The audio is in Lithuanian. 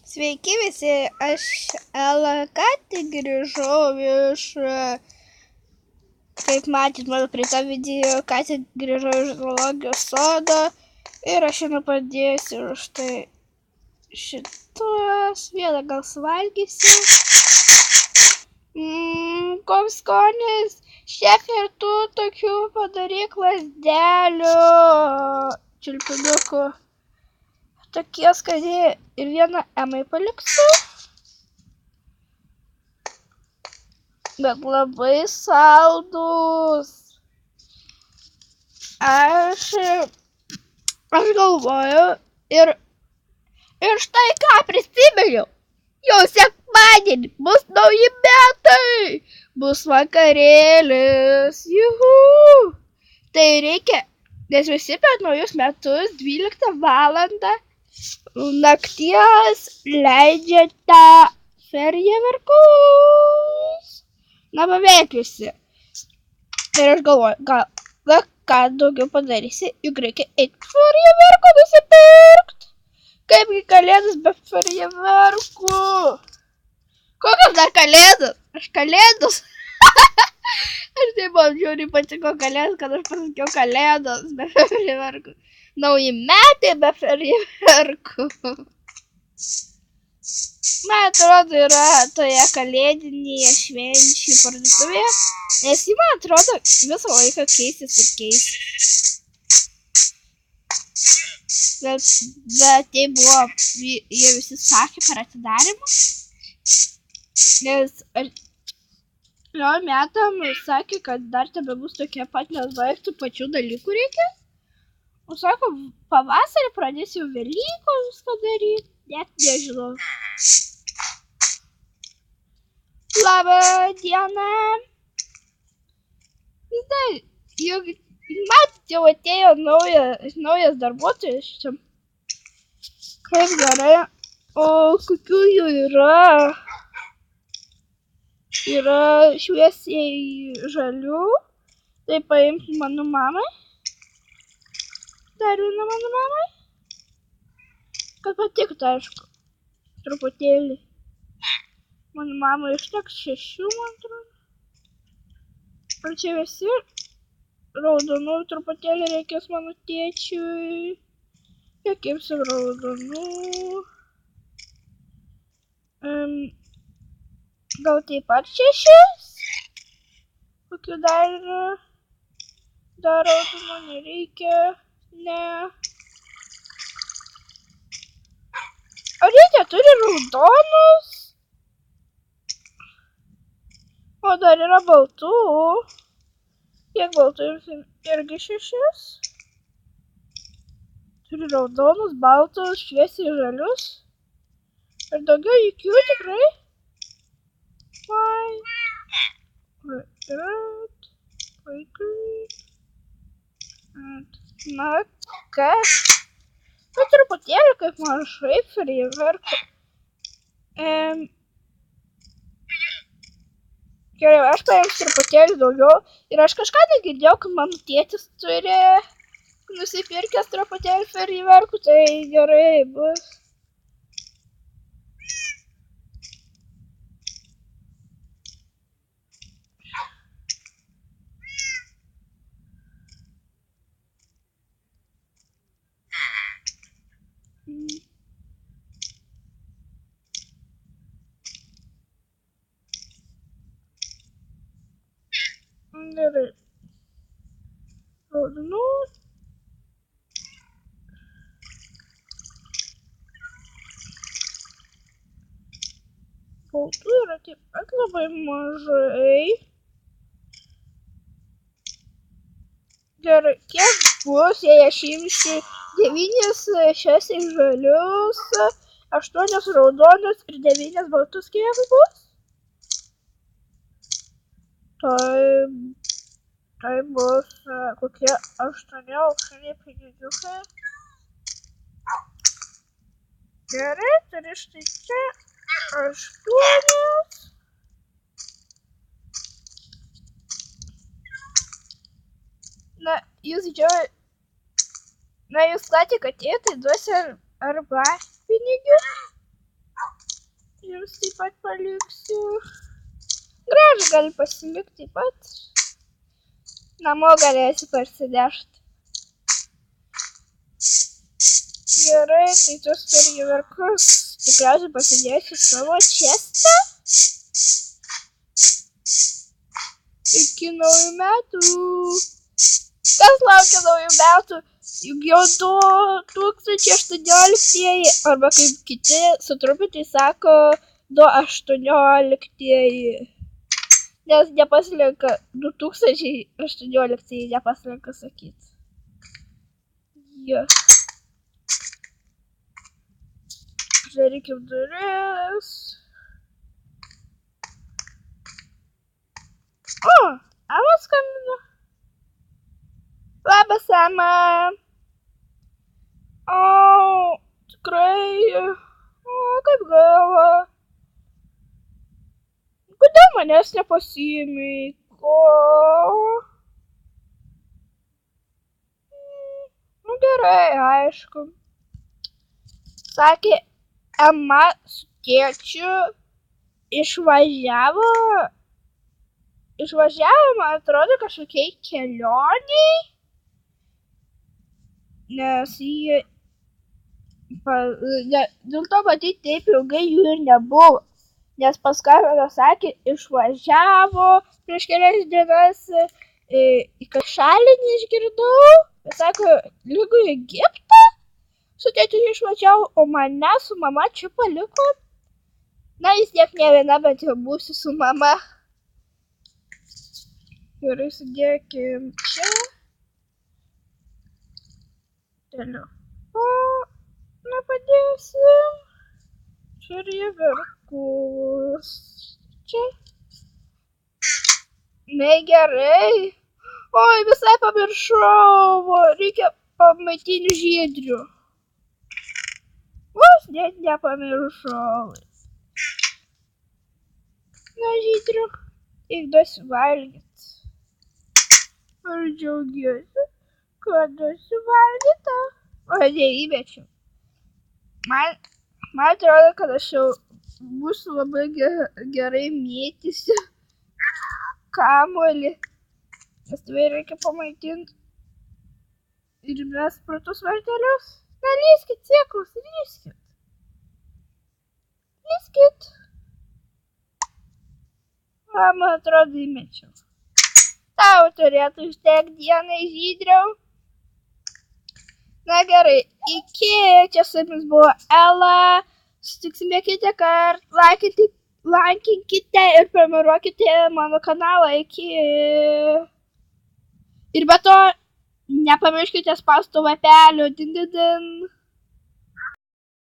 Sveiki visi, aš Ela, ką tik grįžau iš, kaip matėt mano praeitą video, ką tik grįžau iš zoologijos sodo ir aš šiandien padėsiu už tai šitos, vieną gal suvalgysiu. Koks skonis, šefė, ir tu tokių padaryk lazdelių, čiulpinukų. Tokie skaniai ir vieną Emai paliksiu. Bet labai saldus. Aš galvoju ir štai ką prisiminiau. Jau sekmadienį bus nauji metai. Bus vakarėlis. Juhu. Tai reikia, nes visi per naujus metus 12 valandą nakties leidžiate fejerverkus. Na, beveik visi. Ir aš galvoju, gal ką daugiau padarysi, juk reikia eiti fejerverkų nusipirkt. Kaipgi kalėdas be fejerverkų? Kokios dar kalėdos? Aš kalėdos. Aš taip man žiūri patiko kalėdos, kad aš pasakiau kalėdos be fejerverkų. Nauji metai be fejerverkų. Man atrodo, yra toje kalėdinėje švenčių parduotuvėje, nes ji, man atrodo, visą laiką keisis ir keisis. Bet tai buvo, jie visi sakė per atidarimą, nes jau metam sakė, kad dar tebebus tokie pat, nes beveik tų pačių dalykų reikia. O sako, pavasarį pradės jau Velykos viską daryti, net nežinau. Labą dieną. Juk matėt, jau atėjo naujas darbuotojas čia. Kaip gerai. O kokių jų yra? Yra šviesiai žalių. Tai paimsiu mano mamai. Dar vieną mano mamai. Kad patiktų, aišku. Truputėlį. Mano mamai užteks 6, man atrodo. Ar čia visi raudonų truputėlį reikės mano tėčiui. Kiek imsim raudonų. Gal taip pat 6? Kokių dar yra? Dar raudonų nereikia. Ne. Ar jie neturi raudonus? O dar yra baltų. Kiek baltų imsim? Irgi 6. Turi raudonus, baltus, šviesiai žalius. Ir daugiau jokių tikrai. White, red, green. Na, kas? Nu, truputėlį kaip mažai fejerverkų. Gerai, aš paimsiu truputėlį daugiau. Ir aš kažką negirdėjau, kad mano tėtis turi nusipirkęs truputėlį fejerverkų. Tai gerai bus. Gerai. Raudonų. Baltų yra taip pat labai mažai. Gerai, kiek bus, jei aš imsiu 9 šviesiai žalius, 8 raudonus ir 9 baltus, kiek bus? Tai bus kokie 8 auksiniai pinigiukai. Gerai, tai štai čia 8. Na, jūs ką tik atėjo, tai duosiu arba pinigių. Jums taip pat paliksiu. Gražų gali pasilikti taip pat. Namo galėsi parsinešti. Gerai, tai tuos fejerverkus tikriausiai pasidėsiu savo čestą. Iki naujų metų. Kas laukia naujų metų? Juk jau 2018 arba kaip kiti sutrumpintai sako 2018. Nes nepasilenka 2018 nepasilenka sakyti. Yeah. Žiūrėkim duris. O, Ema skambino. Labas, Ema. O, tikrai. O, kaip gaila. Kodėl manęs nepasiėmei? Ko? Nu gerai, aišku. Sakė, Ema su tėčiu išvažiavo, man atrodo, kažkokiai kelioniai, nes jie, dėl to matyti taip ilgai jų ir nebuvo, nes paskambino sakė, išvažiavo prieš kelias dienas į šalį neišgirdau, sako, lygu į Egiptą. Su tėčiu išvažiavo, o mane su mama čia paliko. Na, vis tiek ne viena, bet jau būsiu su mama. Gerai, sudėkim čia. Telefoną padėsim. Čia fejerverkus. Čia. Ne, gerai. Oi, visai pamiršau. Reikia pamaitinių žydrių. Vos net nepamiršau. Na, žydrių, eik duosiu valgyt. Ar džiaugiuosi, kad duosiu valgytą? O, neįmečiau. Man atrodo, kad aš jau būsiu labai gerai mėtysiu kamuolį. Nes tavai reikia pamaitinti. Ir mes pro tus vartelius. Na, lyskit, sėklus, lyskit. Lyskit. Man atrodo, įmečiau. Tau turėtų užtekti dienai, žydriau. Na gerai, iki. Čia su jumis buvo Ela. Sutiksime kitą kartą. Laikinkite ir prenumeruokite mano kanalą. Iki. Ir be to, nepamirškite spausti lapelio. Din, din, din.